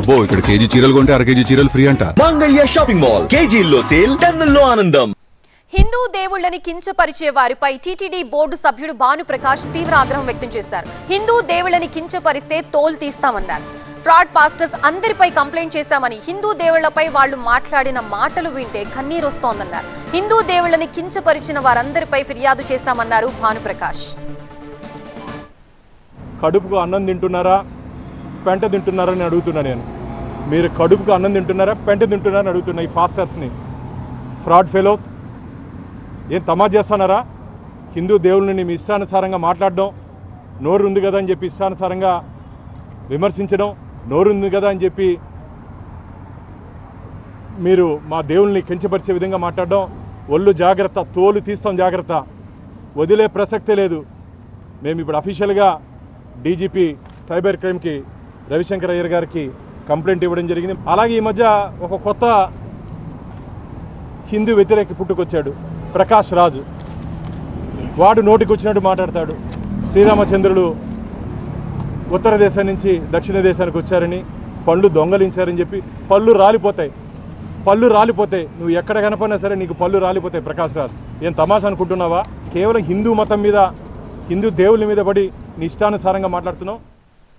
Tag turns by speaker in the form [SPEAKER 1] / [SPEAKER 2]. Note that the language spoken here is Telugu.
[SPEAKER 1] అబ్బో ఇక్కడ కేజీ చీరలు కొంటే అర కేజీ చీరలు ఫ్రీ అంట.
[SPEAKER 2] మంగళ్య షాపింగ్ మాల్ కేజీల్లో సేల్, టన్నుల్లో ఆనందం.
[SPEAKER 3] హిందూ దేవుళ్లని కించపరిచే వారిపై టీటీడీ బోర్డు సభ్యుడు భానుప్రకాష్ తీవ్ర ఆగ్రహం వ్యక్తం చేశారు. హిందూ దేవుళ్లని కించపరిస్తే తోలు తీస్తామన్నారు. ఫ్రాడ్ పాస్టర్స్ అందరిపై కంప్లైంట్ చేశామని, హిందూ దేవుళ్లపై వాళ్లు మాట్లాడిన మాటలు వింటే కన్నీరొస్తోందన్నారు. హిందూ దేవుళ్లని కించపరిచిన వారందరిపై ఫిర్యాదు చేశామన్నారు భానుప్రకాష్.
[SPEAKER 4] కడుపుకు అన్నం తింటున్నారా, పెంట తింటున్నారని అడుగుతున్నా నేను. మీరు కడుపుకు అన్నం తింటున్నారా, పెంట తింటున్నారని అడుగుతున్నా ఈ ఫాస్టర్స్ని. ఫ్రాడ్ ఫెలోస్ ఏం తమాషా చేస్తున్నారా? హిందూ దేవుళ్ళని మీ ఇష్టానుసారంగా మాట్లాడడం, నోరు ఉంది కదా అని చెప్పి ఇష్టానుసారంగా విమర్శించడం, నోరు ఉంది కదా అని చెప్పి మీరు మా దేవుల్ని కించపరిచే విధంగా మాట్లాడడం, ఒళ్ళు జాగ్రత్త, తోలు తీస్తాం జాగ్రత్త, వదిలే ప్రసక్తే లేదు. మేము ఇప్పుడు అఫీషియల్గా డీజీపీ సైబర్ క్రైమ్కి రవిశంకర్ అయ్యర్ గారికి కంప్లైంట్ ఇవ్వడం జరిగింది. అలాగే ఈ మధ్య ఒక కొత్త హిందూ వ్యతిరేకి పుట్టుకొచ్చాడు, ప్రకాష్ రాజు. వాడు నోటికి వచ్చినట్టు మాట్లాడతాడు. శ్రీరామచంద్రుడు ఉత్తర దేశం నుంచి దక్షిణ దేశానికి వచ్చారని, పళ్ళు దొంగలించారని చెప్పి పళ్ళు రాలిపోతాయి. నువ్వు ఎక్కడ కనపడినా సరే నీకు పళ్ళు రాలిపోతాయి. ప్రకాష్ రాజు ఏం తమాషా అనుకుంటున్నావా? కేవలం హిందూ మతం మీద, హిందూ దేవుళ్ళ మీద పడి నీ ఇష్టానుసారంగా మాట్లాడుతున్నావు.